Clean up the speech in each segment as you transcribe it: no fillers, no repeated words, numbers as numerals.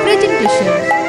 presentation.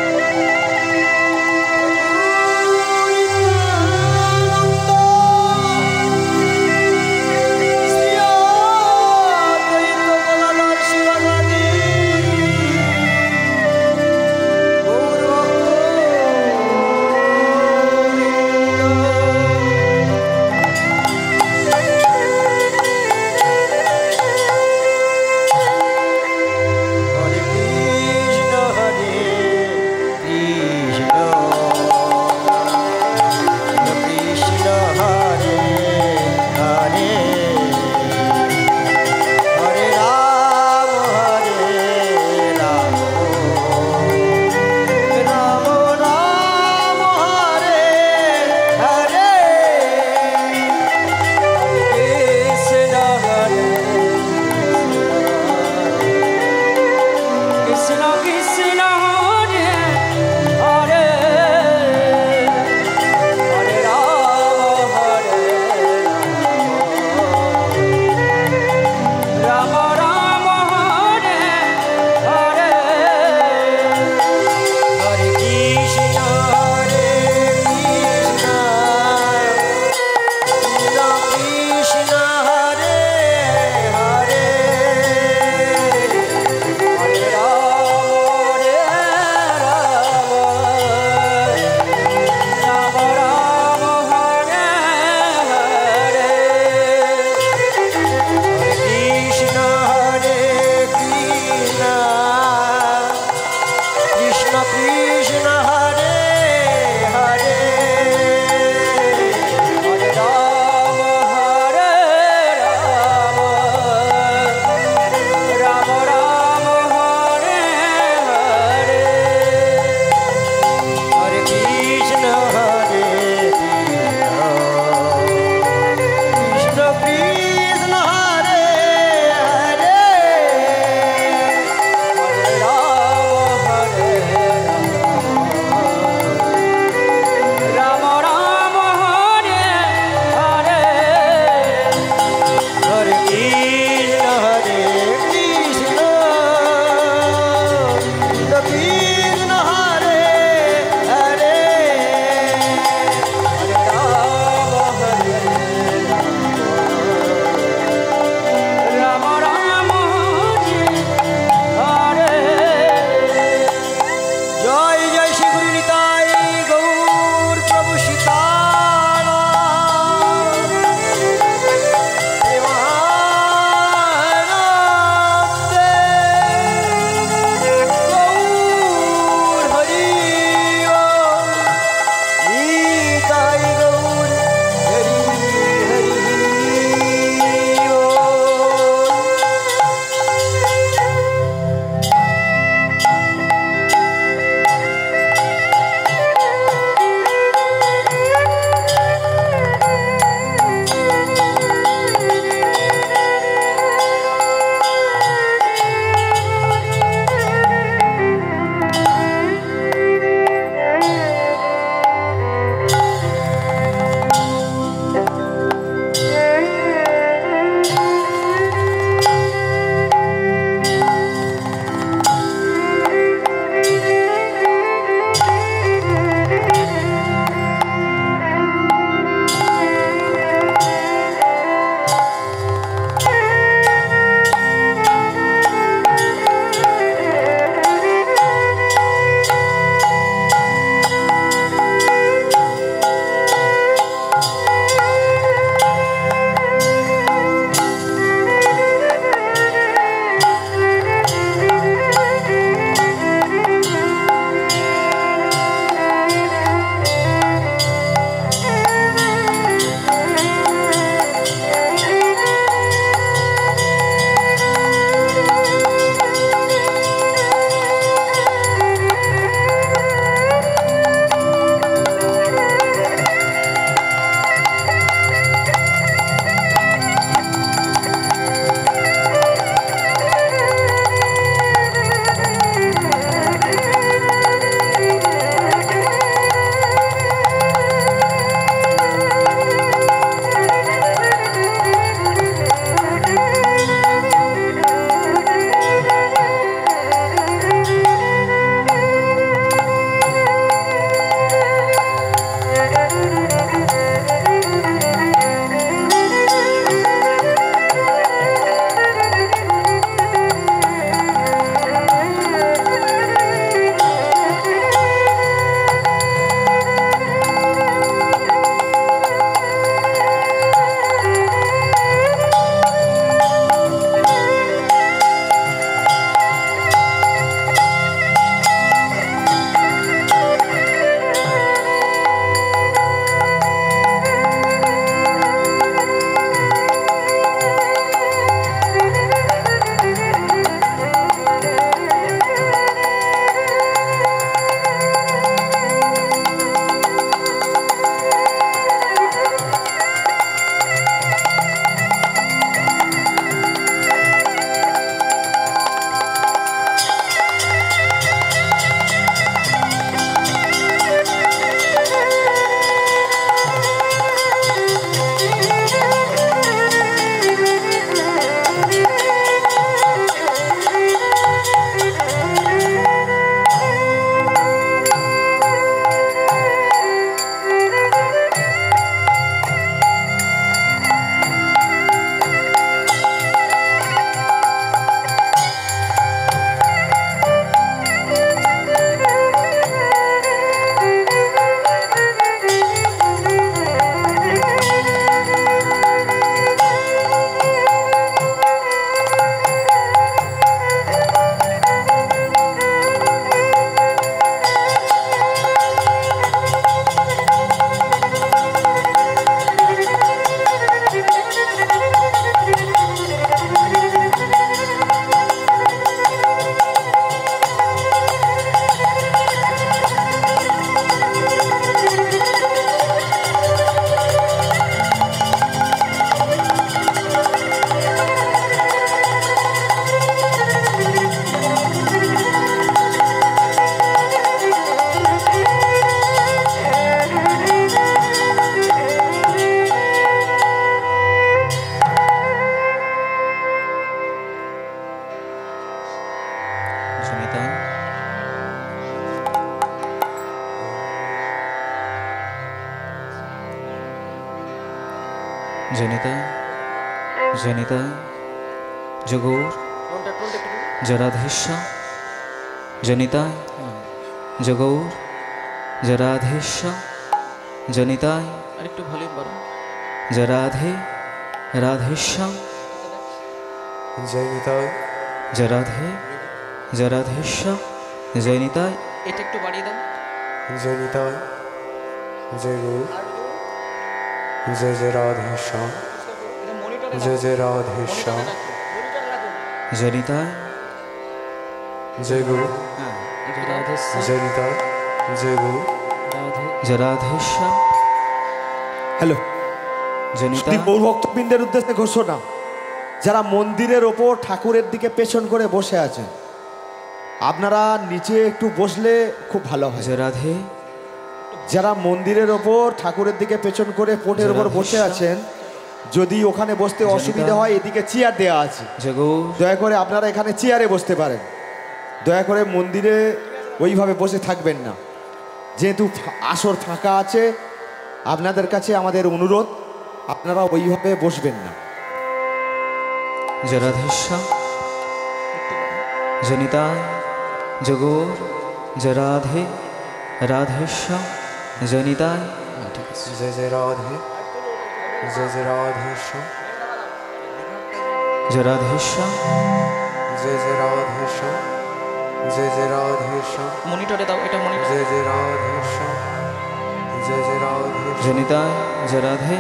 জনিতা জনিতা জনিতা জগৌর জরাধেশ্য জনিতা জগৌর জরাধেশ্য জনিতায় আরেকটু volume বাড়াও জরাধে রাধেশ্যাম জয়নিতায় জরাধে জরাধেশ্যাম জয়নিতায় এটা একটু বাড়িয়ে দাও জয়নিতায় জয় গৌর জয় জয় রাধেশ্যাম জয় জয় রাধেশ্যাম জয়নিতায় জয় গৌর জয়নিতায় জয় গৌর জরাধেশ্যাম। হ্যালো জনিতা গৌর ভক্তবৃন্দের উদ্দেশ্যে ঘোষণা, যারা মন্দিরের ওপর ঠাকুরের দিকে পেছন করে বসে আছেন আপনারা নিচে একটু বসলে খুব ভালো হয়। জরাধে যারা মন্দিরের ওপর ঠাকুরের দিকে পেছন করে পোটের ওপর বসে আছেন যদি ওখানে বসতে অসুবিধা হয় এদিকে চেয়ার দেওয়া আছে, জগৌর দয়া করে আপনারা এখানে চেয়ারে বসতে পারেন। দয়া করে মন্দিরে ওইভাবে বসে থাকবেন না, যেহেতু আসর ফাঁকা আছে আপনাদের কাছে আমাদের অনুরোধ আপনারা ওইভাবে বসবেন না। জরাধেশ্যাম জনিতায় জগৌর জরাধে রাধেশ্যাম জনিতায়। জয় জয় রাধে জয় জয় রাধেশ্যাম জরাধেশ্যাম জয় জয় রাধেশ্যাম জয় জয় রাধেশ্যাম মনিটরে দাও এটা মনিটর। জয় জয় রাধেশ্যাম জয় জয় রাধেশ্যাম জনিতায় জরাধে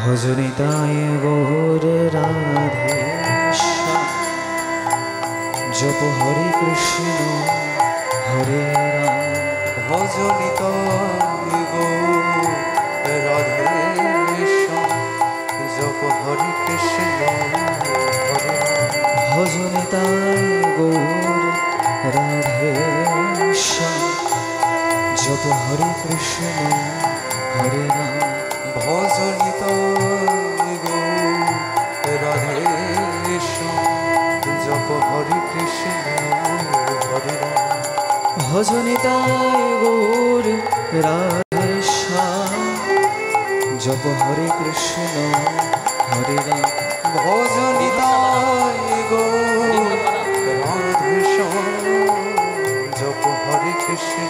ভজনিতায় গৌর রাধেশ্যাম জপ হরে কৃষ্ণ হরে রাম ভজনিতায় গৌর রাধেশ্যাম জপ হরে কৃষ্ণ হরে রাম ভজনিতায় গৌর রাধেশ্যাম জপ হরে কৃষ্ণ হরে রাম ভজনিতায় গৌর রাধেশ্যাম জপ হরে কৃষ্ণ হরে রাম ভজনিতায় গৌর রাধেশ্যাম জপ হরে কৃষ্ণ হরে রাম ভজনিতায় গৌর রাধেশ্যাম জপ হরে কৃষ্ণ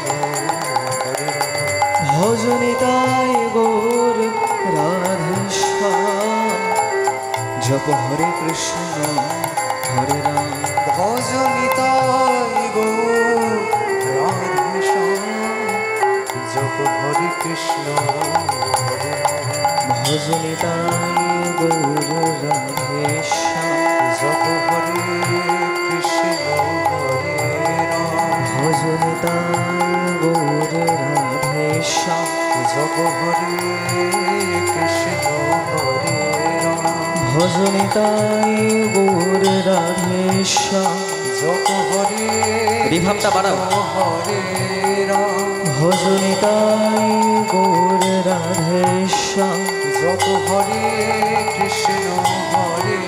হরে রাম ভজনিতায় গৌর রাধেশ্যাম জপ হরে কৃষ্ণ হরে রাম ভজনিতায় গৌর রাধেশ্যাম জপ হরে কৃষ্ণ হরে রাম ভজনিতায় গৌর রাধেশ্যাম জপ হরে কৃষ্ণ হরে রাম ভজনিতায় গৌর রাধেশ্যাম জপ হরে কৃষ্ণ হরে রাম ভজনিতায় গৌর রাধেশ্যাম জপ হরে রিভাবটা বাড়াও। হরে রাম ভজনিতায় গৌর রাধেশ্যাম জপ হরে কৃষ্ণ হরে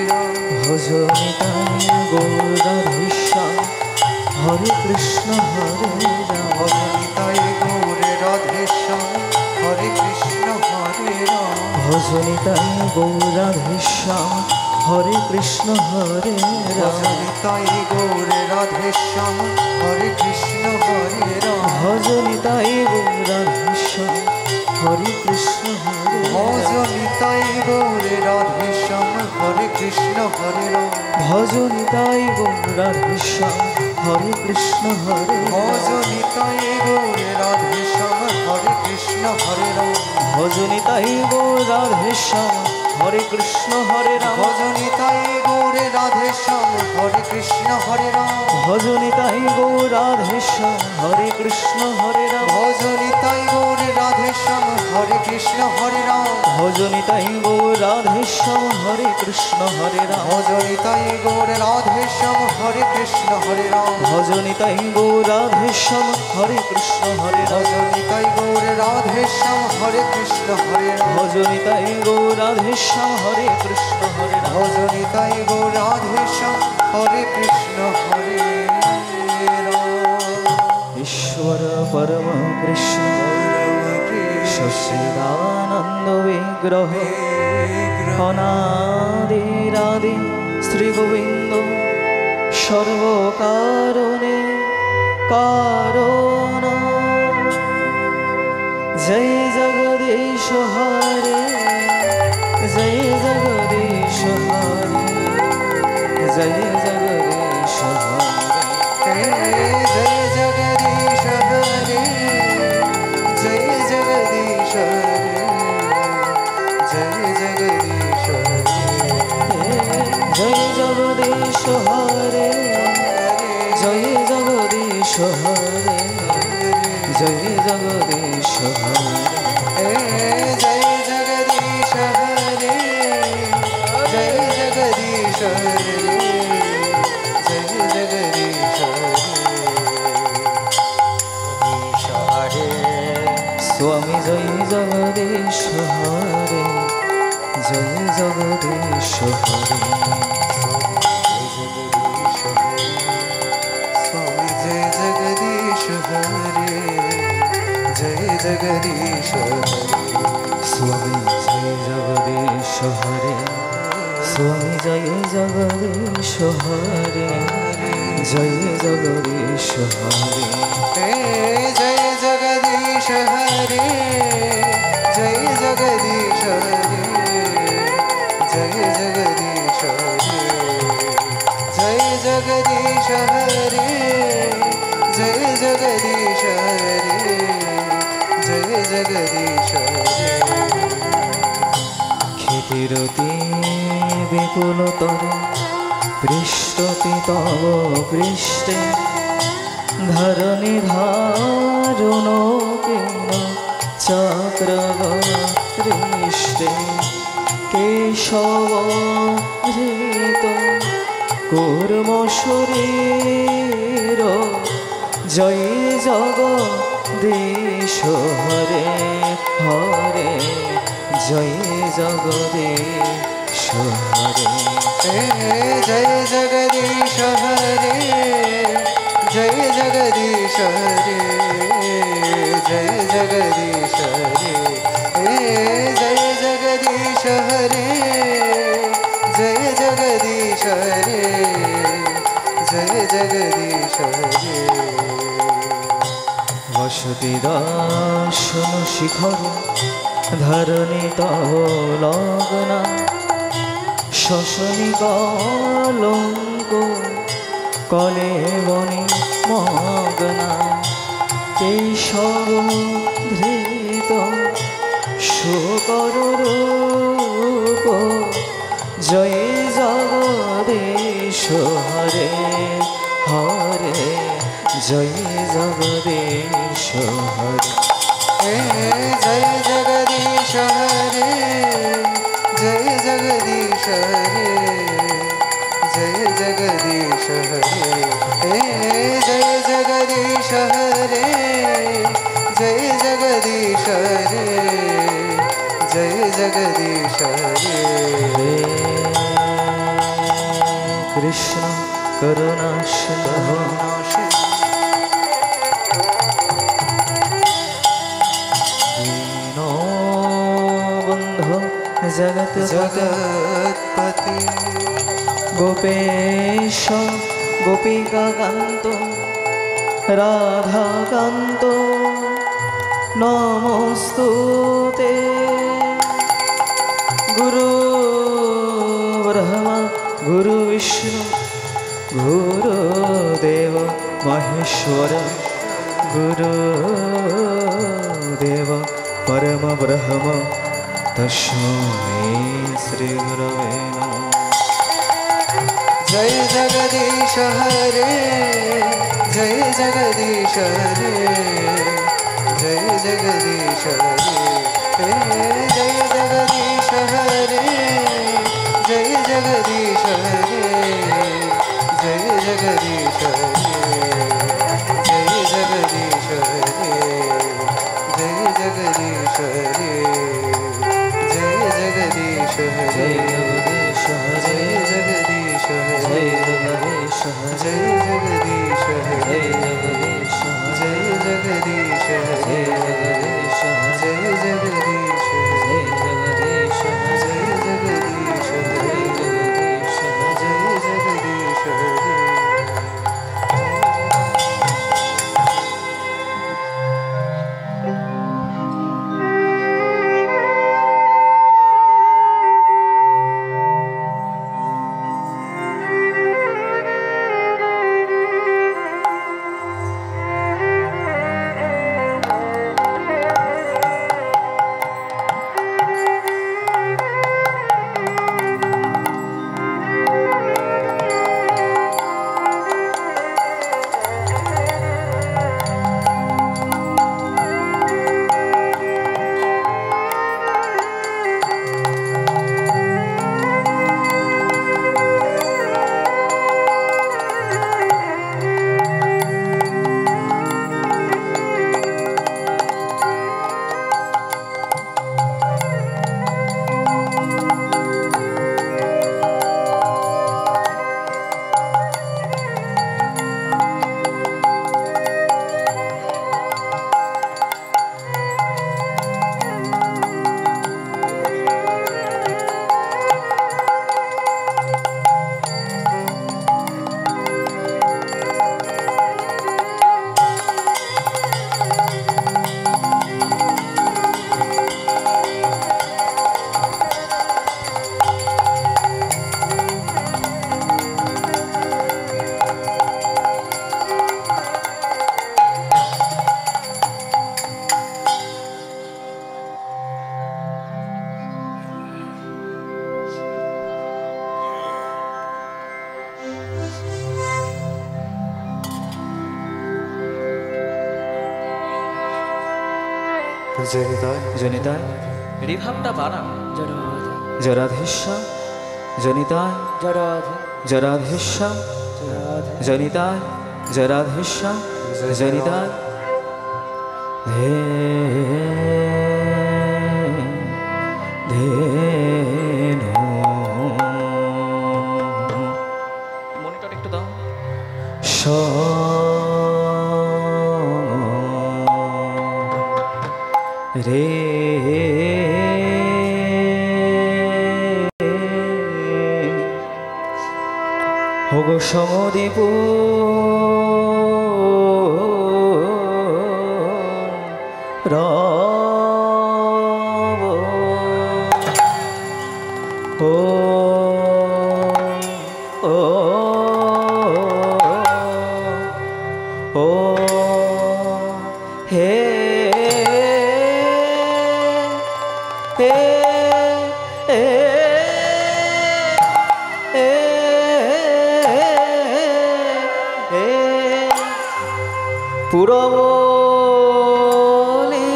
রাম ভজনিতায় গৌর রাধেশ্যাম হরে কৃষ্ণ হরে রাম ভজনিতায় গৌর রাধেশ্যাম হরে কৃষ্ণ হরে রাম ভজনিতায় গৌর রাধেশ্যাম হরে কৃষ্ণ হরে রাম ভজনিতায় গৌর রাধেশ্যাম হরে কৃষ্ণ হরে রাম ভজনিতায় গৌর রাধেশ্যাম হরে কৃষ্ণ হরে রাম ভজনিতায় গৌর রাধেশ্যাম হরে কৃষ্ণ হরে রাম ভজনিতায় গৌর রাধেশ্যাম হরে কৃষ্ণ হরে রাম ভজনিতায় গৌর রাধেশ্যাম হরে কৃষ্ণ হরে রাম ভজনিতায় গৌর রাধেশ্যাম হরে কৃষ্ণ হরে রাম ভজনিতায় গৌর রাধেশ্যাম হরে কৃষ্ণ হরে রাম ভজনিতায় গৌর রাধেশ্যাম হরে কৃষ্ণ হরে রাম ভজনিতায় গৌর রাধেশ্যাম হরে কৃষ্ণ হরে রাম ভজনিতায় গৌর রাধেশ্যাম হরে কৃষ্ণ হরে রাম ভজনিতায় গৌর রাধেশ্যাম হরে কৃষ্ণ হরে রাম ভজনিতায় গৌর রাধেশ্যাম হরে কৃষ্ণ হরে রাম ভজনিতায় গৌর রাধেশ্যাম হরে কৃষ্ণ হরে রাম ভজনিতায় গৌর রাধেশ্যাম হরে কৃষ্ণ হরে রাম ভজনিতায় গৌর রাধেশ্যাম হরে কৃষ্ণ হরে কৃষ্ণ সচিদানন্দ বিগ্রহ অনাদিরাদি শ্রী গোবিন্দ সর্বকারণে কারণ। জয় জগদীশ হরে জয় জগদীশ হরে জয় জগদীশ হরে জয় জগদীশ হরে জয় জগদীশ হরে জয় জগদীশ হরে জয় জগদীশ হরে জয় জগদীশ হরে জয় জগদীশ হরে জয় জগদীশ হরে জয় জগদীশ হরে জয় জগদীশ হরে স্বামী জয় জগদীশ হরে জয় জগদীশ হরে स्वामी जय जगदीश हरे जय जगदीश हरे স্বামী জয় জগদীশ হরে স্বামী জয় জগদীশ হরে জয় জগদীশ হরে जय जगदीश हरे जय जगदीश हरे जय जगदीश हरे जय जगदीश हरे जय जगदीश हरे जय जगदीश हरे ক্ষিতিরতি বিপুলতর পৃষ্ঠতি তব পৃষ্ঠে ধরণি ধারুণ কেন চক্রগৃষ্টে কেশব ধৃত কুর্ম শরীর জয় জগদীশ হরে হরে জয় জগদীশ হরে जय जगदीश हरे जय जगदीश हरे जय जगदीश हरे जय जगदीश हरे जय जगदीश हरे जय जगदीश हरे বসতি দর্শন শিখর ধরণী তব লগ্না শশনী কলঙ্ক কলে বনে মগ্না কেশব ধৃত শুকর রূপ জয় জগদীশ হরে হরে জয় জগদীশ হরে जय जगदीश हरे जय जगदीश हरे जय जगदीश हरे जय जगदीश हरे जय जगदीश हरे जय जगदीश हरे হে কৃষ্ণ করুণা সিন্ধু দীনবন্ধু জগৎ जगत्पति গোপেশ গোপিকাকান্ত রাধাকান্ত নমস্তুতে গুরু ব্রহ্মা গুরু বিষ্ণু গুরুদেব মহেশ্বর গুরুদেব পরম ব্রহ্ম তস্मै শ্রী গুরবে নমঃ। जय जगदीश हरे जय जगदीश हरे जय जगदीश हरे जय जगदीश हरे जय जगदीश हरे जय जगदीश हरे जय जगदीश हरे जय जगदीश हरे जय जगदीश हरे जय जगदीश हरे जय जगदीश हरे जय जगदीश हरे जय जगदीश हरे जय जगदीश हरे जय जगदीश हरे জনিতায় জনিতায় রিভাবটা বাড়ান জরাধেশা জনিতায় জরাধেশা জনিতায় জরাধেশা জনিতায় ধে ধেনু মনিটর একটু দাও স রে হোগো সমদীপ রব ও ও ও হে হে পুরবলি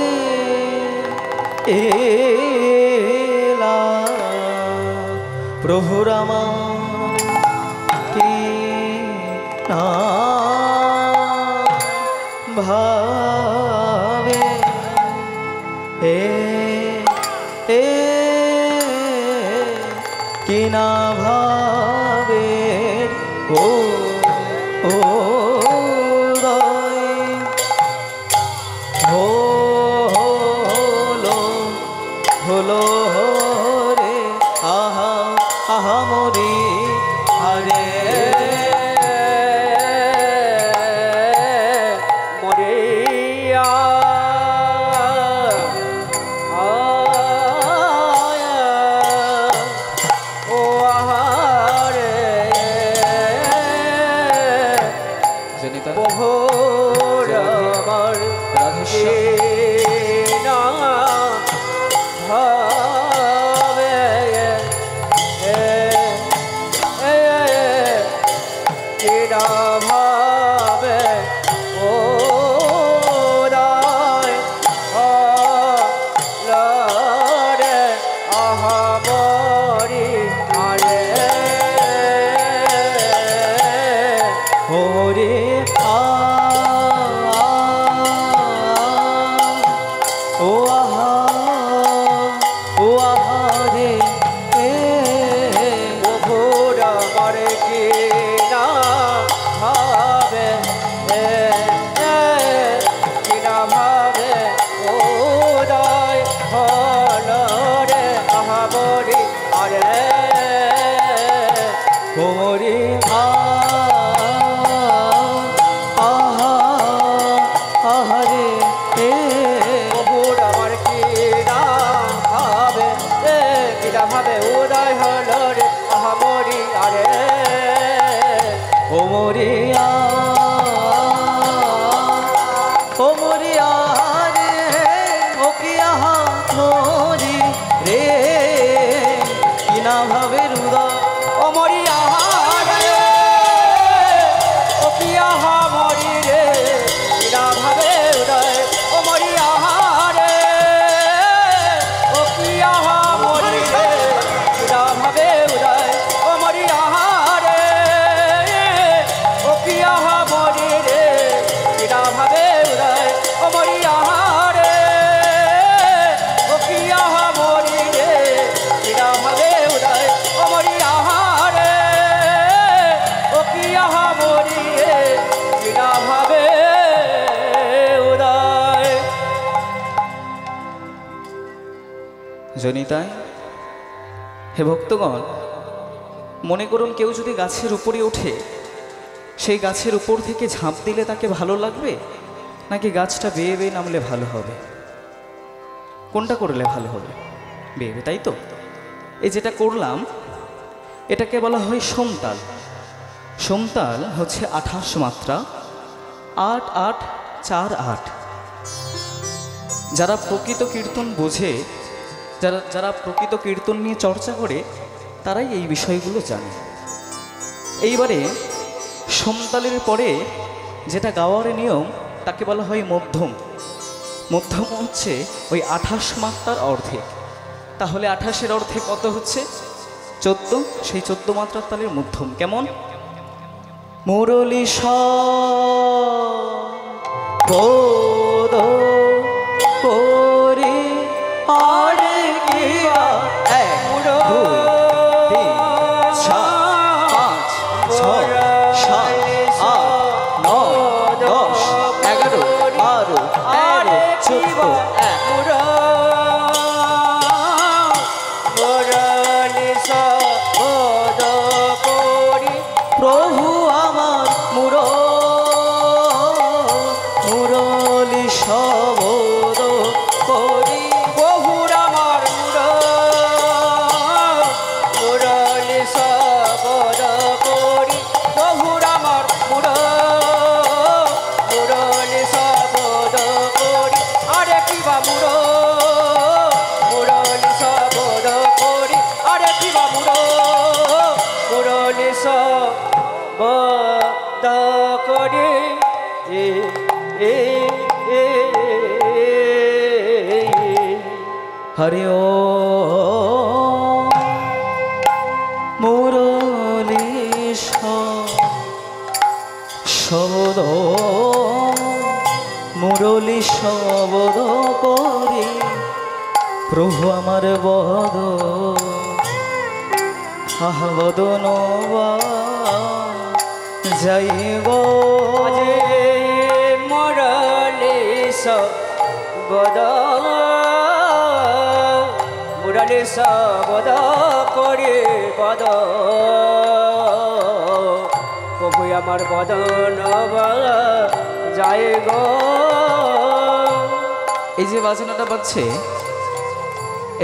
এলা প্রভু রামা কি না ভাবে এ কি না ভাবে ও ও হলো রে আহা আহা মরি হরে মরিয়া ও আহারে জনিতা প্রভুর আমার রাধেশ্যাম ভাবে কিরা ভাবে ও রায় রে আহা মরি আরে ওরে ও আহা ও আহারে ও ভোরা মারে কি না ভাবে কি না ভাবে ও রায় হল রে আহা মরি আরে ও মরি আহা আহারে ভাবে উদয় হল রে আহা মরি আরে ও মরিয়া ও মরিয়া রে ও কি আহা মরি রে কি না ভাবে উদয় ও মরিয়া রে ও কি আহা মরি রে কি না ভাবে উদয় ও মরিয়া রে ও কি আহা মরি রে ভাবে উদয় ও মরি আহারে ও কি আহা মরি রে কিরা ভাবে উদয় ও মরি আহারে ও কি আহা মরি রে কিরা ভাবে উদয় ও মরি আহারে ও কি আহা মরি রে কিরা ভাবে উদয় জনিতায় হে ভক্তগণ মনে করুন কেউ যদি গাছের উপরে ওঠে সেই গাছের উপর থেকে ঝাঁপ দিলে তাকে ভালো লাগবে নাকি গাছটা বেয়ে বেয়ে নামলে ভালো হবে কোনটা করলে ভালো হবে বেয়ে বেয়ে তাই তো এই যেটা করলাম এটাকে বলা হয় সমতাল সমতাল হচ্ছে 28 মাত্রা 8 8 4 8 যারা প্রকৃত কীর্তন বোঝে যারা প্রকৃত কীর্তন নিয়ে চর্চা করে তারাই এই বিষয়গুলো জানে এইবারে সমতালের পরে যেটা গাওয়ার নিয়ম তাকে বলা হয় মধ্যম মধ্যম হচ্ছে ওই 28 মাত্রার অর্ধেক। তাহলে 28-এর অর্ধেক কত হচ্ছে? 14। সেই 14 মাত্রার তালের মধ্যম কেমন? মুরলী পদ করে আরে কি এক দুই তিন চার পাঁচ ছয় সাত আট নয় 10 11 12 13 14 প্রভু আমার মুরলী শবদ করি, প্রভুর আমার মুরলী শবদ করি, প্রভুর আমার মুরলী শবদ করি, আরে কিবা মুরলী শবদ করি, আরে কিবা মুরলী শবদ করি। হরে ও মুরলী শবদ, মুরলী শবদ করি, প্রভু আমার বদ বদন যাই গো মুরলী শবদ, মুরলী শবদ করি পদ, প্রভু আমার বদন যায় গো। এই যে বাজনাটা বাজছে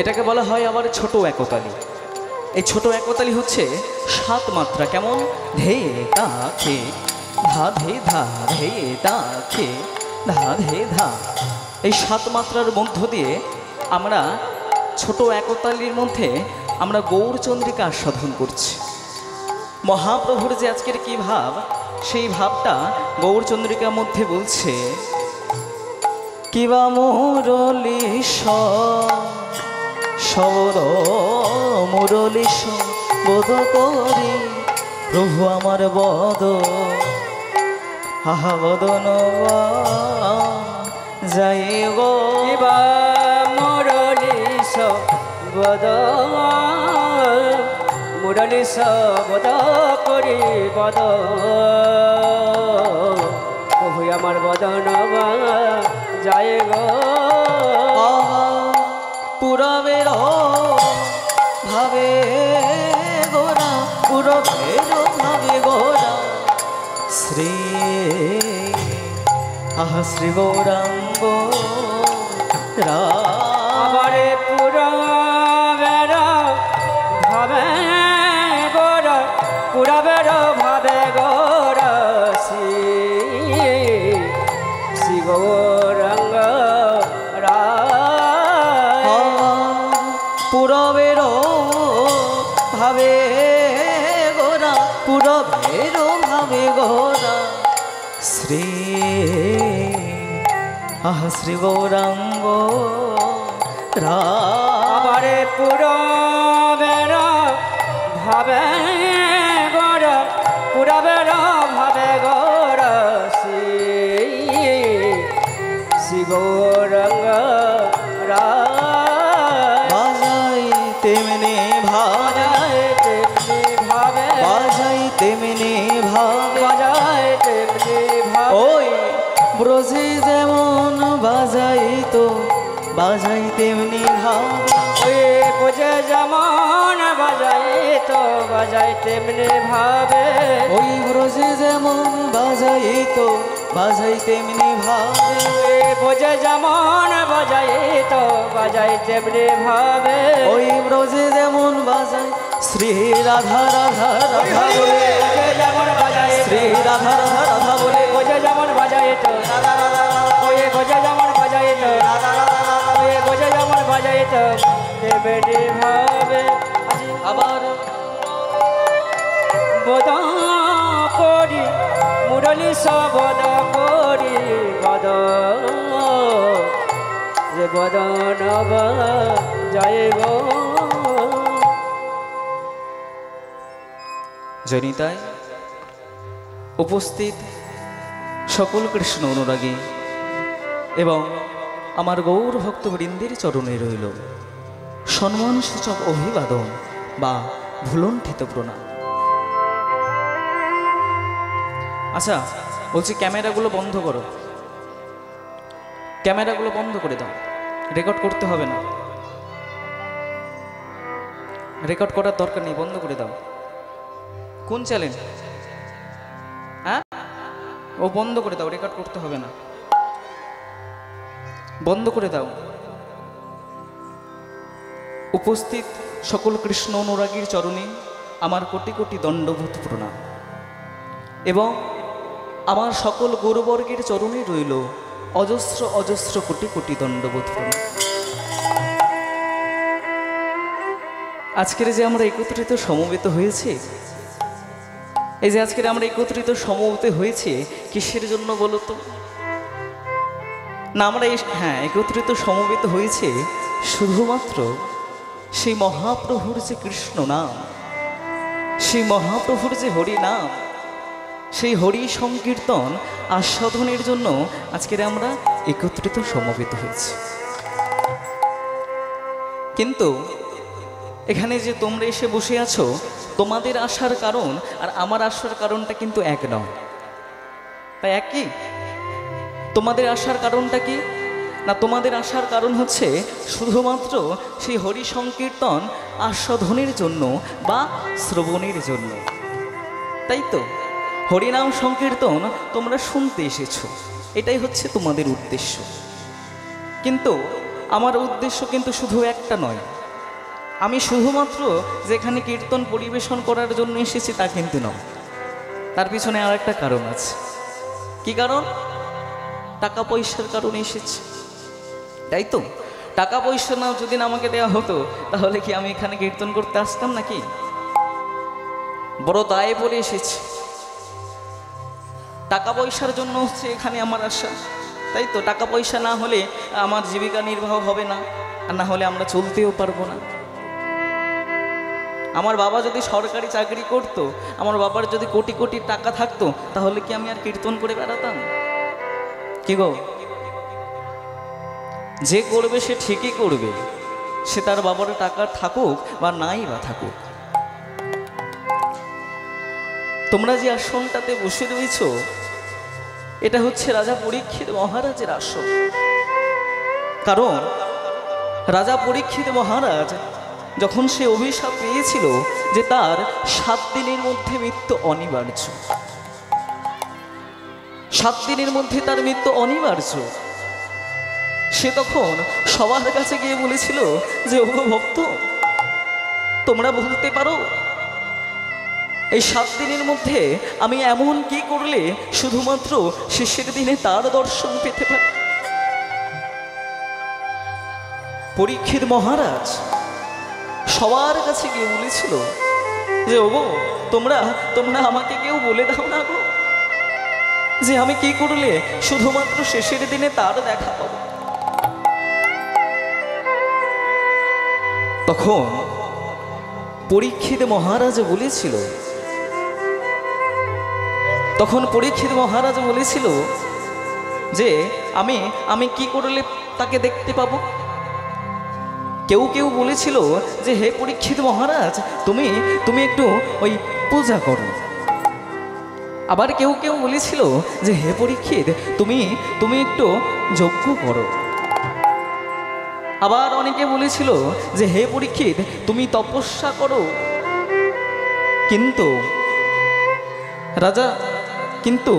এটাকে বলা হয় আবার ছোট একতালি। এই ছোট একতালি হচ্ছে 7 মাত্রা। কেমন? ধে তা খে ধা ধে ধা, ধে তা খে ধা ধে ধা। এই 7 মাত্রার মধ্য দিয়ে আমরা ছোট একতালির মধ্যে আমরা গৌরচন্দ্রিকা আস্বাদন করছি। মহাপ্রভুর যে আজকের কি ভাব, সেই ভাবটা গৌরচন্দ্রিকার মধ্যে বলছে কিবা মুরলী শবদ, মুরলী শবদ করি, প্রভু আমার বদ বদন যাই গো কিবা মুরলী শবদ, মুরলী শবদ করি বদ, প্রভু আমার বদন যায় গো। পুরবের ভাবে গোরা, পুরবের ভাবে গোরা, শ্রী শ্রী গৌরাঙ্গ রাবারে পুরবের ভাবে গোরা, পুরবের ভাবে গোরা, শ্রী গৌরাঙ্গ পুরবের ভাবে গোরা, পুরবের ভাবে গোরা, শ্রী শ্রী গৌরাঙ্গ রাবারে পুরবের ভাবে গোরা, পুরবের ভাবে গোরা, শ্রী গৌরাঙ্গ রা তেমনি ভাবে, তেমনি ভাবে বাজাই, তেমনি ভাবে বাজাই, তেমনি ভাবে ওই ব্রজে যেমন বাজাই তো বাজাই তেমনি ভাবে, ওই ব্রজে যেমন বাজাই তো বাজাই তেমনি ভাবে, ওই ব্রজে যেমন বাজাই তো বাজাই তেমনি ভাবে, ব্রজে যেমন বাজাই তো বাজাই তেমনি ভাবে, ওই ব্রজে যেমন বাজাই শ্রী রাধা রাধা রাধা বলে, যেমন বাজাই শ্রী রাধা রাধা রাধা বলে, ব্রজে যেমন বাজাই তো ওই ব্রজে যেমন বাজাই তো, ওই ব্রজে যেমন বাজাই তো তেমনি ভাবে। আবার বদ করি মুরলী শবদ করি বদ বদন জয় গো। জনিতায় উপস্থিত সকল কৃষ্ণ অনুরাগী এবং আমার গৌর ভক্তবৃন্দের চরণে রইল সম্মানসূচক অভিবাদন বা ভুলণ্ঠিত প্রণাম। আচ্ছা, বলছি ক্যামেরাগুলো বন্ধ করো, ক্যামেরাগুলো বন্ধ করে দাও, রেকর্ড করতে হবে না, রেকর্ড করার দরকার নেই, বন্ধ করে দাও। কোন চ্যালেঞ্জ? হ্যাঁ, ও বন্ধ করে দাও, রেকর্ড করতে হবে না, বন্ধ করে দাও। উপস্থিত সকল কৃষ্ণ অনুরাগীর চরণে আমার কোটি কোটি দণ্ডবোধ প্রণাম এবং আমার সকল গুরুবর্গের চরণে রইল অজস্র অজস্র কোটি কোটি দণ্ডবোধ প্রণাম। আজকের যে আমরা একত্রিত সমবেত হয়েছে, এই যে আজকের আমরা একত্রিত সমবেত হয়েছে কিসের জন্য বলো তো? না, আমরা একত্রিত সমবেত হয়েছে শুধুমাত্র সেই মহাপ্রভুর যে কৃষ্ণ নাম, সেই মহাপ্রভুর যে হরি নাম, সেই হরি সংকীর্তন আস্বাদনের জন্য আজকের আমরা একত্রিত সমবেত হয়েছি। কিন্তু এখানে যে তোমরা এসে বসে আছো, তোমাদের আসার কারণ আর আমার আসার কারণটা কিন্তু এক নয়। তাই একই? তোমাদের আসার কারণটা কি? না, তোমাদের আসার কারণ হচ্ছে শুধুমাত্র সেই হরি সংকীর্তন আস্বাদনের জন্য বা শ্রবণের জন্য, তাই তো? হরিনাম সংকীর্তন তোমরা শুনতে এসেছো, এটাই হচ্ছে তোমাদের উদ্দেশ্য। কিন্তু আমার উদ্দেশ্য কিন্তু শুধু একটা নয়। আমি শুধুমাত্র যেখানে কীর্তন পরিবেশন করার জন্য এসেছি তা কিন্তু নয়, তার পিছনে আর একটা কারণ আছে। কি কারণ? টাকা পয়সার কারণে এসেছি, তাই তো? টাকা পয়সা না যদি না আমাকে দেওয়া হতো তাহলে কি আমি এখানে কীর্তন করতে আসতাম নাকি? বড় দায়ে পড়ে এসেছি, টাকা পয়সার জন্য হচ্ছে এখানে আমার আশা, তাই তো? টাকা পয়সা না হলে আমার জীবিকা নির্বাহ হবে না, আর না হলে আমরা চলতেও পারবো না। আমার বাবা যদি সরকারি চাকরি করত, আমার বাবার যদি কোটি কোটি টাকা থাকতো, তাহলে কি আমি আর কীর্তন করে বেড়াতাম? কি গো? যে করবে সে ঠিকই করবে, সে তার বাবার টাকা থাকুক বা নাই বা থাকুক। তোমরা যে আসনটাতে বসে রয়েছ, এটা হচ্ছে রাজা পরীক্ষিত মহারাজের আসন। কারণ রাজা পরীক্ষিত মহারাজ যখন সে অভিশাপ পেয়েছিল যে তার 7 দিনের মধ্যে মৃত্যু অনিবার্য, 7 দিনের মধ্যে তার মৃত্যু অনিবার্য, সে তখন সবার কাছে গিয়ে বলেছিল যে ওগো ভক্ত, তোমরা বলতে পারো এই 7 দিনের মধ্যে আমি এমন কি করলে শুধুমাত্র শেষের দিনে তার দর্শন পেতে পারি? পরীক্ষিত মহারাজ সবার কাছে গিয়ে বলেছিল যে ওগো, তোমরা আমাকে কেউ বলে দাও না গো, যে আমি কি করলে শুধুমাত্র শেষের দিনে তার দেখা পাবো। তখন পরীক্ষিত মহারাজ বলেছিল, যে আমি কি করলে তাকে দেখতে পাবো? কেউ কেউ বলেছিল যে হে পরীক্ষিত মহারাজ, তুমি একটু ওই পূজা করো। আবার কেউ কেউ বলেছিল যে হে পরীক্ষিত, তুমি একটু যজ্ঞ করো। আবার অনেকে বলেছিল যে হে পরীক্ষিত, তুমি তপস্যা করো। কিন্তু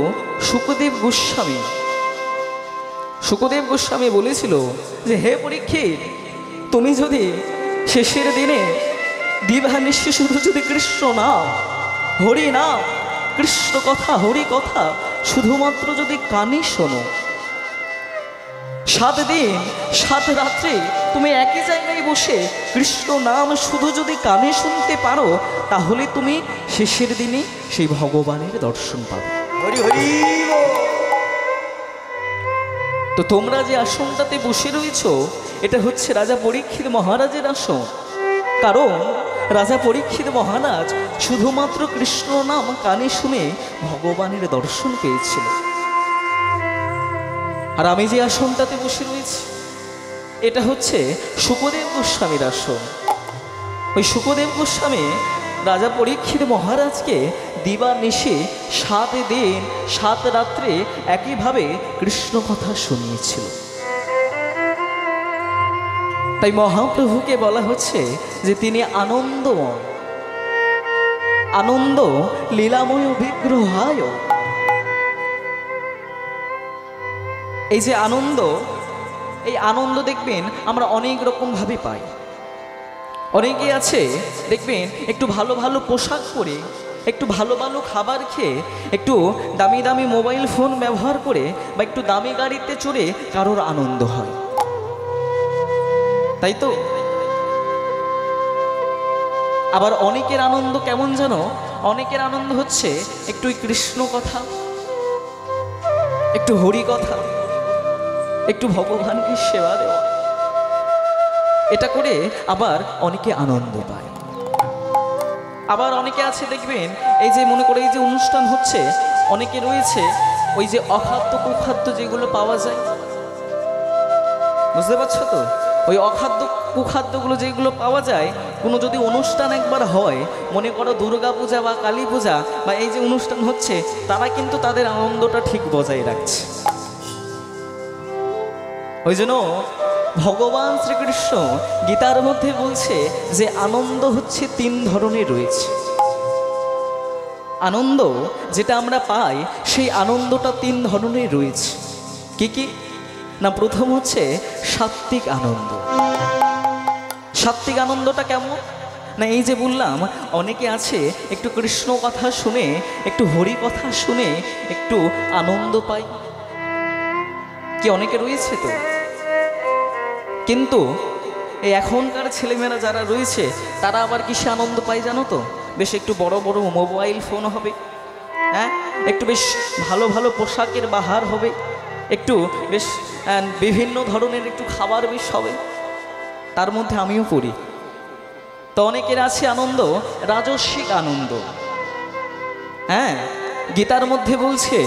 শুকদেব গোস্বামী বলেছিল যে হে পরীক্ষিত, তুমি যদি শেষের দিনে দিবানিশি শুধু যদি কৃষ্ণ নাম, হরি নাম, কৃষ্ণ কথা, হরি কথা শুধুমাত্র যদি কানে শোনো, 7 দিন 7 রাত্রে তুমি একই জায়গায় বসে কৃষ্ণ নাম শুধু যদি কানে শুনতে পারো, তাহলে তুমি শেষের দিনে সেই ভগবানের দর্শন পাবে। হরি হরি। তো তোমরা যে আসনটাতে বসে রয়েছ এটা হচ্ছে রাজা পরীক্ষিত মহারাজের আসন। কারণ রাজা পরীক্ষিত মহারাজ শুধুমাত্র কৃষ্ণ নাম কানে শুনে ভগবানের দর্শন পেয়েছিল। আর আমি যে আসনটাতে বসে রয়েছি এটা হচ্ছে শুকদেব গোস্বামীর আসন। ওই শুকদেব গোস্বামী রাজা পরীক্ষিত মহারাজকে দিবানিশি 7 দিন 7 রাত্রে একইভাবে কৃষ্ণ কথা শুনিয়েছিল। তাই মহাপ্রভুকে বলা হচ্ছে যে তিনি আনন্দময়, আনন্দ লীলাময় বিগ্রহায়। এই যে আনন্দ, এই আনন্দ দেখবেন আমরা অনেক রকম ভাবে পাই। অনেকে আছে দেখবেন একটু ভালো ভালো পোশাক পরে, একটু ভালো ভালো খাবার খেয়ে, একটু দামি দামি মোবাইল ফোন ব্যবহার করে বা একটু দামি গাড়িতে চড়ে কারোর আনন্দ হয়, তাই তো? আবার অনেকের আনন্দ কেমন জানো? অনেকের আনন্দ হচ্ছে একটু কৃষ্ণ কথা, একটু হরি কথা, একটু ভগবানকে সেবা দেওয়া, এটা করে আবার অনেকে আনন্দ পায়। আবার অনেকে আছে দেখবেন এই যে মনে করে এই যে অনুষ্ঠান হচ্ছে, অনেকে রয়েছে ওই যে অখাদ্য কুখাদ্য যেগুলো পাওয়া যায়, বুঝতে পারছো তো? ওই অখাদ্য কুখাদ্যগুলো যেগুলো পাওয়া যায়, কোনো যদি অনুষ্ঠান একবার হয়, মনে করো দুর্গা পূজা বা কালী পূজা বা এই যে অনুষ্ঠান হচ্ছে, তারা কিন্তু তাদের আনন্দটা ঠিক বজায় রাখছে। ওই জন্য ভগবান শ্রীকৃষ্ণ গীতার মধ্যে বলছে যে আনন্দ হচ্ছে 3 ধরনের রয়েছে। আনন্দ যেটা আমরা পাই সেই আনন্দটা 3 ধরনের রয়েছে। কি কি না? প্রথম হচ্ছে সাত্ত্বিক আনন্দ। সাত্ত্বিক আনন্দটা কেমন না? এই যে বললাম অনেকে আছে একটু কৃষ্ণ কথা শুনে, একটু হরি কথা শুনে একটু আনন্দ পায়, কি অনেকে রয়েছে তো। কিন্তু এই এখনকার ছেলেমেয়েরা যারা রয়েছে তারা আবার কিসে আনন্দ পায় জানো তো? বেশ একটু বড় বড় মোবাইল ফোন হবে, হ্যাঁ, একটু বেশ ভালো ভালো পোশাকের বাহার হবে, একটু বেশ বিভিন্ন ধরনের একটু খাবার বেশ হবে। তার মধ্যে আমিও পড়ি। তো অনেকের আছে আনন্দ রাজস্বিক আনন্দ। হ্যাঁ, গীতার মধ্যে বলছে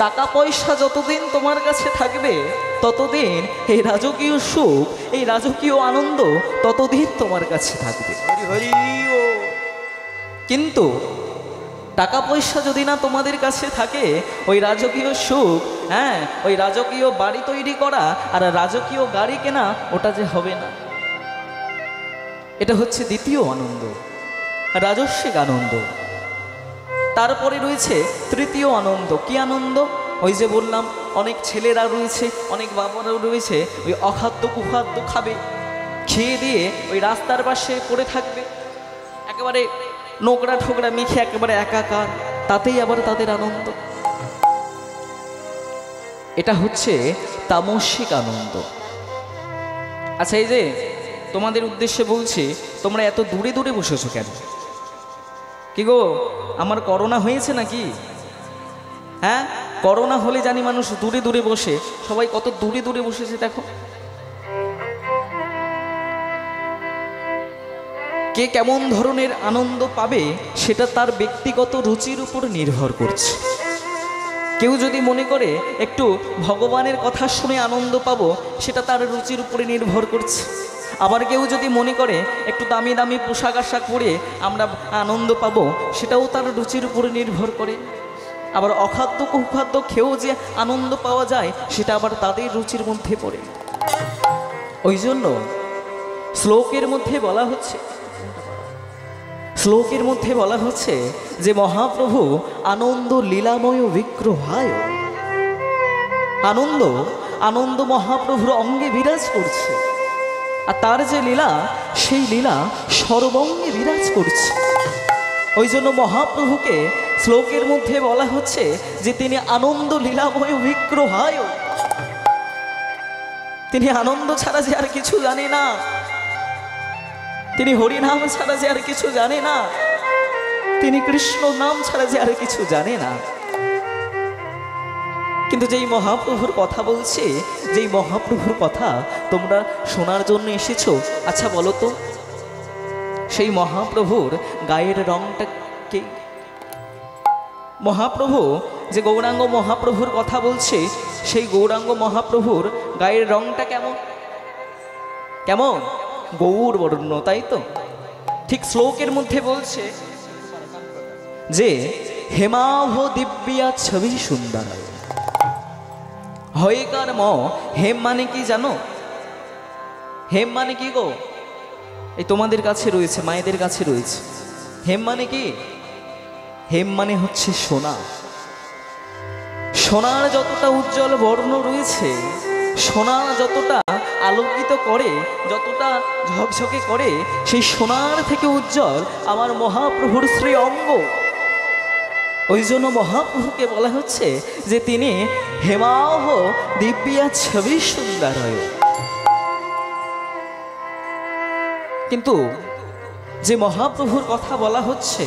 টাকা পয়সা যতদিন তোমার কাছে থাকবে ততদিন এই রাজকীয় সুখ, এই রাজকীয় আনন্দ ততদিন তোমার কাছে থাকবে। কিন্তু টাকা পয়সা যদি না তোমাদের কাছে থাকে, ওই রাজকীয় সুখ, হ্যাঁ, ওই রাজকীয় বাড়ি তৈরি করা আর রাজকীয় গাড়ি কেনা, ওটা যে হবে না। এটা হচ্ছে দ্বিতীয় আনন্দ, রাজস্বিক আনন্দ। তারপরে রয়েছে তৃতীয় আনন্দ। কি আনন্দ? ওই যে বললাম অনেক ছেলেরা রয়েছে, অনেক বাবারাও রয়েছে, ওই অখাদ্য কুখাদ্য খাবে, খেয়ে দিয়ে ওই রাস্তার পাশে পড়ে থাকবে, একেবারে নোংরা ঠোকরা মেখে একেবারে একাকার, তাতেই আবার তাদের আনন্দ। এটা হচ্ছে তামসিক আনন্দ। আচ্ছা, এই যে তোমাদের উদ্দেশ্যে বলছি, তোমরা এত দূরে দূরে বসেছো কেন? কি গো, আমার করোনা হয়েছে নাকি? হ্যাঁ, করোনা হলে জানি মানুষ দূরে দূরে বসে, সবাই কত দূরে দূরে বসেছে দেখো। কে কেমন ধরনের আনন্দ পাবে সেটা তার ব্যক্তিগত রুচির উপর নির্ভর করছে। কেউ যদি মনে করে একটু ভগবানের কথা শুনে আনন্দ পাবো, সেটা তার রুচির উপরে নির্ভর করছে। আবার কেউ যদি মনে করে একটু দামি দামি পোশাক আশাক পরে আমরা আনন্দ পাবো, সেটাও তার রুচির উপরে নির্ভর করে। আবার অখাদ্য কুখাদ্য খেয়েও যে আনন্দ পাওয়া যায়, সেটা আবার তাদের রুচির মধ্যে পড়ে। ওই জন্য শ্লোকের মধ্যে বলা হচ্ছে, শ্লোকের মধ্যে বলা হচ্ছে যে মহাপ্রভু আনন্দ লীলাময় বিগ্রহায়। আনন্দ, আনন্দ মহাপ্রভুর অঙ্গে বিরাজ করছে, আর তার যে লীলা, সেই লীলা সর্বঙ্গে বিরাজ করছে। ওই জন্য মহাপ্রভুকে শ্লোকের মধ্যে বলা হচ্ছে যে তিনি আনন্দ লীলাময় বিগ্রহায়। তিনি আনন্দ ছাড়া যে আর কিছু জানে না, তিনি হরিনাম ছাড়া যে আর কিছু জানে না, তিনি কৃষ্ণ নাম ছাড়া যে আর কিছু জানে না। কিন্তু যেই মহাপ্রভুর কথা বলছে, যেই মহাপ্রভুর কথা তোমরা শোনার জন্য এসেছো, আচ্ছা বলো তো সেই মহাপ্রভুর গায়ের রংটা কে? মহাপ্রভু যে গৌরাঙ্গ মহাপ্রভুর কথা বলছে, সেই গৌরাঙ্গ মহাপ্রভুর গায়ের রংটা কেমন? কেমন? গৌর বর্ণ, তাই তো? ঠিক শ্লোকের মধ্যে বলছে যে হেমাভ দিব্যা ছবি সুন্দর হয়কার ম। হেম মানে কি জানো? হেম মানে কি গো? এই তোমাদের কাছে রয়েছে, মায়েদের কাছে রয়েছে। হেম মানে কি? হেম মানে হচ্ছে সোনা। সোনার যতটা উজ্জ্বল বর্ণ রয়েছে, সোনা যতটা আলোকিত করে, যতটা ঝকঝকে করে, সেই সোনার থেকে উজ্জ্বল আমার মহাপ্রভুর শ্রী অঙ্গ। ওই জন্য মহাপ্রভুকে বলা হচ্ছে যে তিনি হেমাহ দিব্যা ছবি সুন্দর। কিন্তু যে মহাপ্রভুর কথা বলা হচ্ছে,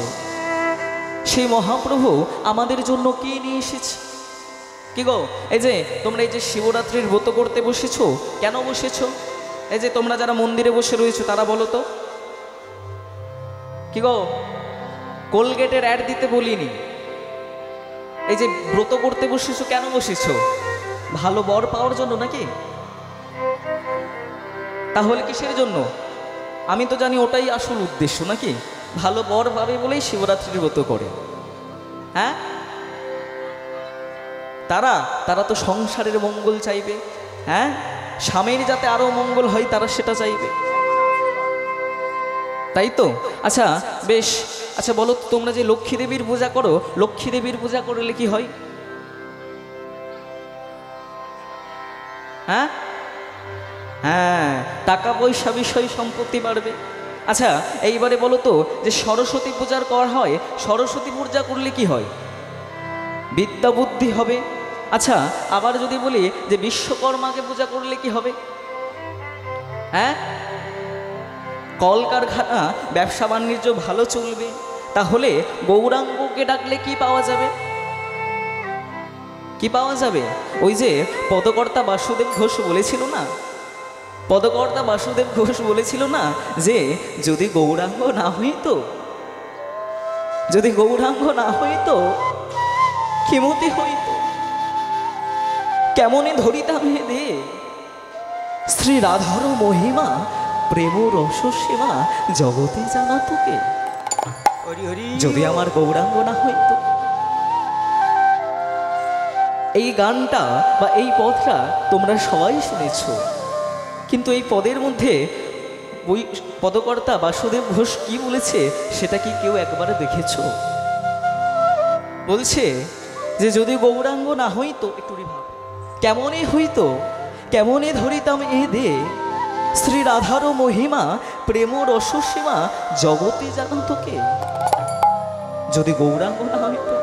সেই মহাপ্রভু আমাদের জন্য কি নিয়ে এসেছে? কি গো, এই যে তোমরা এই যে শিবরাত্রির ব্রত করতে বসেছো, কেন বসেছো? এই যে তোমরা যারা মন্দিরে বসে রয়েছো তারা বলো তো, কি গো, কোলগেটের অ্যাড দিতে বলিনি। এই যে ব্রত করতে বসেছো, কেন বসেছো? ভালো বর পাওয়ার জন্য নাকি? তাহলে কিসের জন্য? আমি তো জানি ওটাই আসল উদ্দেশ্য, নাকি? ভালো বর পাবে বলেই শিবরাত্রির ব্রত করে। হ্যাঁ, তারা তো সংসারের মঙ্গল চাইবে। হ্যাঁ, স্বামীর যাতে আরো মঙ্গল হয় তারা সেটা চাইবে, তাই তো? আচ্ছা বেশ, আচ্ছা বলো তোমরা যে লক্ষ্মী দেবীর পূজা করো, লক্ষ্মী দেবীর পূজা করলে কি হয়? হ্যাঁ হ্যাঁ, টাকা পয়সা বিষয় সম্পত্তি বাড়বে। আচ্ছা এইবারে বলো তো, যে সরস্বতী পূজার করা হয়, সরস্বতী পূজা করলে কি হয়? বিদ্যা বুদ্ধি হবে। আচ্ছা আবার যদি বলি যে বিশ্বকর্মাকে পূজা করলে কি হবে? হ্যাঁ, কলকারখানা ব্যবসা বাণিজ্য ভালো চলবে। তাহলে গৌরাঙ্গকে ডাকলে কি পাওয়া যাবে? কি পাওয়া যাবে? ওই যে পদকর্তা বাসুদেব ঘোষ বলেছিল না, পদকর্তা বাসুদেব ঘোষ বলেছিল না যে যদি গৌরাঙ্গ না হইতো, যদি গৌরাঙ্গ না হইতো কিমতি হইতো, কেমনে ধরিতাম হে দে শ্রী রাধার মহিমা, প্রেম রস সেবা জগতে জানা তোকে। যদি আমার গৌরাঙ্গ না হইতো। এই গানটা বা এই পদটা তোমরা সবাই শুনেছ, কিন্তু এই পদের মধ্যে ওই পদকর্তা বাসুদেব ঘোষ কি বলেছে সেটা কি কেউ একবার দেখেছ? বলছে যে যদি গৌরাঙ্গ না হইতো, একটু ভাব, কেমনে হইতো, কেমনে ধরিতাম এ দে শ্রী রাধার মহিমা, প্রেম রস সীমা জগতে জানো তোকে। যদি গৌরাঙ্গ না হইতো,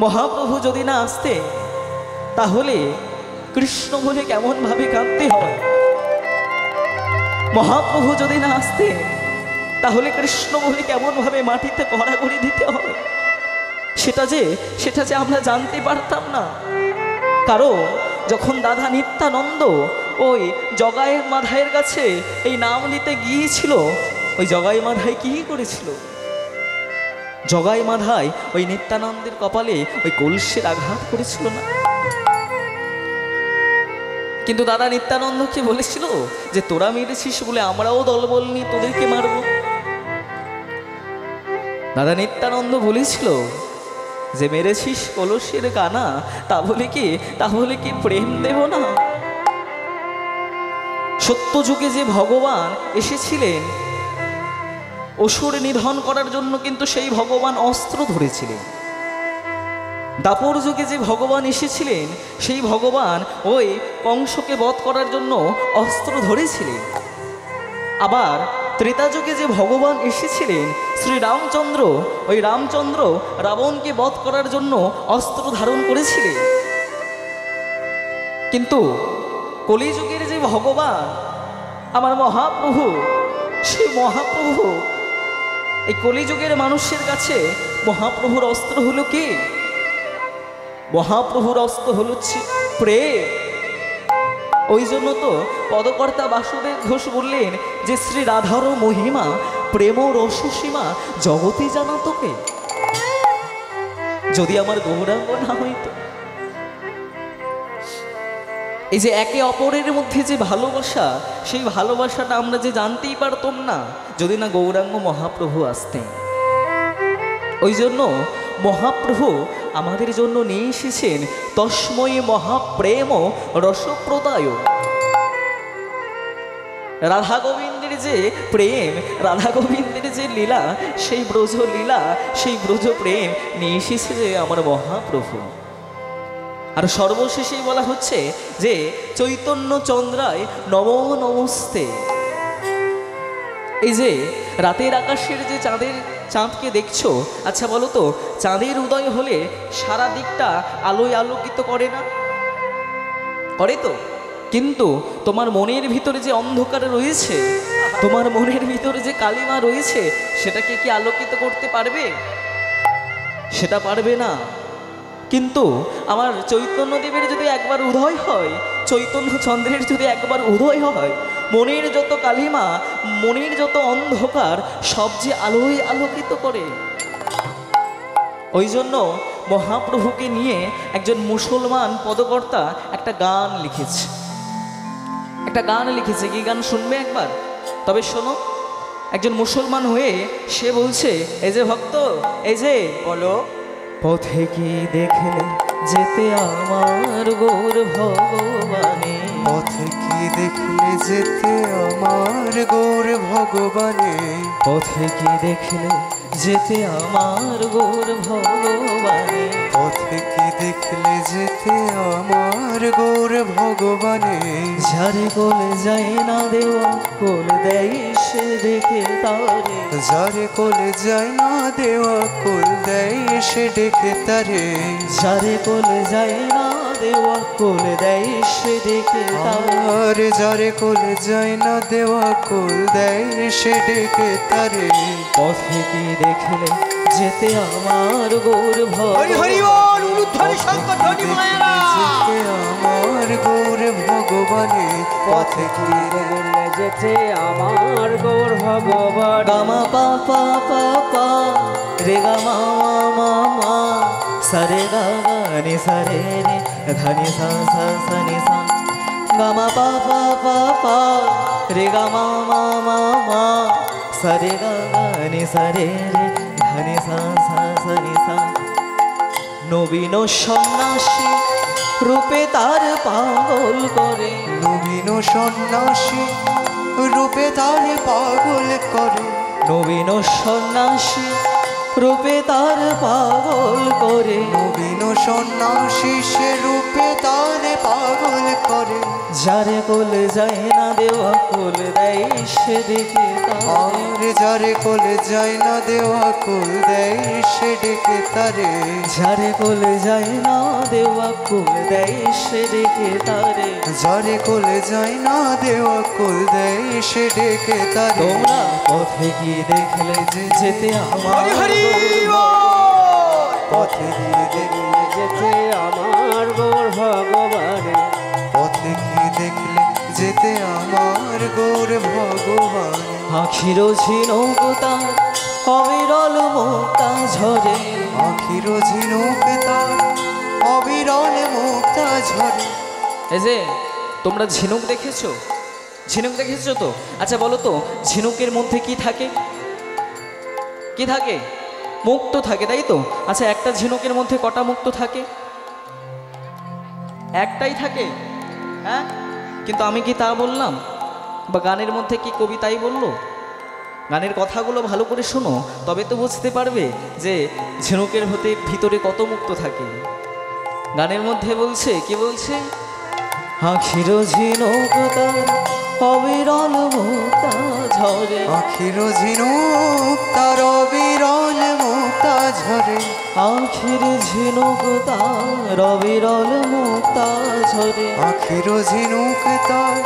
মহাপ্রভু যদি না আসতে, তাহলে কৃষ্ণ বলে কেমন ভাবে কাঁদতে হয়। মহাপ্রভু যদি না আসতে, তাহলে কৃষ্ণ বলে কেমন ভাবে মাটিতে গড়াগড়ি দিতে হয়, সেটা যে আমরা জানতে পারতাম না। কারণ যখন দাদা নিত্যানন্দ ওই জগাই মাধাইয়ের কাছে এই নাম নিতে গিয়েছিল, ওই জগাই মাধাই কি করেছিল? জগাই মাধাই ওই নিত্যানন্দের কপালে ওই কলসির আঘাত করেছিল না? কিন্তু দাদা নিত্যানন্দকে বলেছিল যে তোরা মেরেছিস বলে আমরাও দলবল নিয়ে তোদেরকে মারব। দাদা নিত্যানন্দ বলেছিল যে মেরেছিস কলসির কানা, তাহলে কি প্রেম দেব না? সত্য যুগে যে ভগবান এসেছিলেন অসুর নিধন করার জন্য, কিন্তু সেই ভগবান অস্ত্র ধরেছিলেন। দাপর যুগে যে ভগবান এসেছিলেন, সেই ভগবান ওই কংসকে বধ করার জন্য অস্ত্র ধরেছিলেন। আবার ত্রেতা যুগে যে ভগবান এসেছিলেন শ্রী রামচন্দ্র, ওই রামচন্দ্র রাবণকে বধ করার জন্য অস্ত্র ধারণ করেছিলেন। কিন্তু কলিযুগের যে ভগবান আমার মহাপ্রভু, সেই মহাপ্রভু এই কলিযুগের মানুষের কাছে মহাপ্রভুর অস্ত্র হলো কি? মহাপ্রভুর অস্ত্র হচ্ছে প্রেম। ওই জন্য তো পদকর্তা বাসুদেব ঘোষ বললেন যে শ্রী রাধার মহিমা প্রেম রসসীমা জগতে জানা তোকে। যদি আমার গৌরাঙ্গ না হইতো, এই যে একে অপরের মধ্যে যে ভালোবাসা, সেই ভালোবাসাটা আমরা যে জানতেই পারতাম না যদি না গৌরাঙ্গ মহাপ্রভু আসতেন। ওই জন্য মহাপ্রভু আমাদের জন্য নিয়ে এসেছেন তস্মৈ মহাপ্রেম রসপ্রদায়। রাধা গোবিন্দের যে প্রেম, রাধা গোবিন্দের যে লীলা, সেই ব্রজ লীলা, সেই ব্রজ প্রেম নিয়ে এসেছে যে আমার মহাপ্রভু। আর সর্বশেষেই বলা হচ্ছে যে চৈতন্য চন্দ্রায় নমো নমস্তে। এই যে রাতের আকাশের যে চাঁদকে দেখছো, আচ্ছা বলো তো, চাঁদের উদয় হলে সারা দিকটা আলোয় আলোকিত করে না? করে তো। কিন্তু তোমার মনের ভিতরে যে অন্ধকার রয়েছে, তোমার মনের ভিতরে যে কালিমা রয়েছে, সেটাকে কি আলোকিত করতে পারবে? সেটা পারবে না। কিন্তু আমার চৈতন্যদেবের যদি একবার উদয় হয়, চৈতন্য চন্দ্রের যদি একবার উদয় হয়, মনের যত কালিমা, মনের যত অন্ধকার সব যে আলোয় আলোকিত করে। ওই জন্য মহাপ্রভুকে নিয়ে একজন মুসলমান পদকর্তা একটা গান লিখেছে। একটা গান লিখেছে, কি গান শুনবে একবার? তবে শোনো। একজন মুসলমান হয়ে সে বলছে, এই যে ভক্ত, এই যে বলো, পথে কি দেখলে যেতে আমার গৌর ভগবানে, পথে কি দেখলে যেতে আমার গৌর ভগবানে, পথে কি দেখলে যেতে আমার গৌর ভগবানে, পথে কি দেখলে যেতে আমার গৌর ভগবানে, ঝাড়ে কোলে যায় না দেওয়া কোল দেয় সে দেখে তারে, যারে কোলে যায় না দেওয়া কোল দেয় সে ডেকে তারে, ঝাড়ে কোলে যায় না দেওয়া কোল দেয় সে দেখে তারে, আর যারে কোলে যায় না দেওয়া কোল দেয় সে ডেকে তারে, পথে কি দেখলে যেতে আমার গৌর ভগবানে, যেতে আমার গৌর ভগবানে, পথে কি দেখলে যেতে আমার গৌর ভগবান। গামা পা পা পা পা রে গামা মা মা সারে গা গা নি সারে রে ধনি সা সা সা নি সা, গামা পা পা পা পা রে গামা মা মা মা সারে গা গা নি সারে রে ধনি সা সা সা নি সা। নবীন সন্ন্যাসী রূপে তার পাগল করে, নবীন সন্ন্যাসী রূপে তার পাগল করে, নবীন সন্ন্যাসী রূপে তার পাগল করে, নবীন সন্ন্যাসী সে রূপে তার পাগল করে, যারে কোলে যায় না দেওয়া কোল দেয় সে দেখে তারে, আর যারে কোলে যায় না দেওয়া কোল দেয় সে ডেকে তারে, যারে কোলে যায় না দেওয়া কোল দেয় সে দেখে তারে। যারে কোলে যায় না দেওয়া কোল দেয় সে ডেকে তারে। তোমরা পথে কি দেখলে যে যেতে আমার পথে গিয়ে দেখলে যেতে আমার গৌর ভগবানে, পথে গিয়ে দেখলে যেতে আমার গৌর ভগবান, আখির ঝিনুকতা অবিরল মুক্তা ঝরে, আখির ঝিনুক তার অবিরল মুক্তা ঝরে। এই যে তোমরা ঝিনুক দেখেছো? ঝিনুক দেখেছো তো? আচ্ছা বলো তো, ঝিনুকের মধ্যে কি থাকে? কি থাকে? মুক্ত থাকে, তাই তো? আচ্ছা একটা ঝিনুকের মধ্যে কটা মুক্ত থাকে? একটাই থাকে, হ্যাঁ? কিন্তু আমি কি তা বললাম? বা গানের মধ্যে কি কবি তাই বললো? গানের কথাগুলো ভালো করে শোনো, তবে তো বুঝতে পারবে যে ঝিনুকের ভিতরে কত মুক্ত থাকে। গানের মধ্যে বলছে, কি বলছে? আখির ঝিনুক তার অবিরল মুক্তা ঝরে, আখির ঝিনুক তার অবিরল মুক্তা ঝরে, আখির ঝিনুক তার অবিরল মুক্তা ঝরে, আখির ঝিনুক তার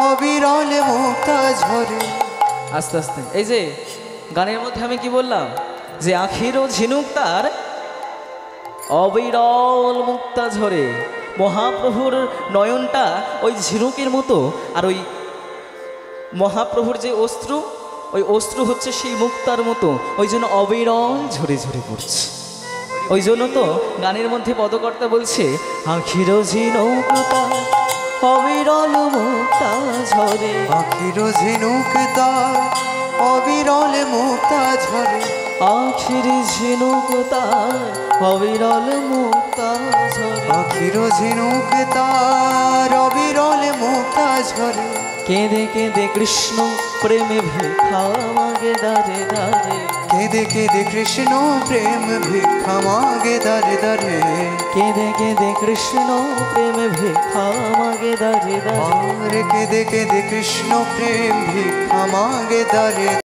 অবিরল মুক্তা ঝরে। আস্তে আস্তে, এই যে গানের মধ্যে আমি কি বললাম? যে আখির ঝিনুক তার অবিরল মুক্তা ঝরে। মহাপ্রভুর নয়নটা ওই ঝিনুকের মতো, আর ওই মহাপ্রভুর যে অস্ত্র, ওই অস্ত্র হচ্ছে সেই মুক্তার মতো, ওই জন্য অবিরল ঝরে ঝরে পড়ছে। ওই জন্য তো গানের মধ্যে পদকর্তা বলছে, আখির ঝিনুকতা অবিরল মুক্তা ঝরে। আখির ঝিনুকতা অবিরল মুক্তা ঝরে। আখির ঝিনুকতা অবিরল মুক্তা ঝরে। আখির ঝিনুকতা অবিরল মুক্তা ঝরে। কেঁদে কেঁদে কৃষ্ণ প্রেমে ভিক্ষা মাগে দারে দারে। কেঁদে কেঁদে কৃষ্ণ প্রেম ভিক্ষা মাগে দারে দারে। কেঁদে কেঁদে কৃষ্ণ প্রেমে ভিক্ষা মাগে দারে দারে। আর কেঁদে কেঁদে কৃষ্ণ প্রেম ভিক্ষা মাগে দারে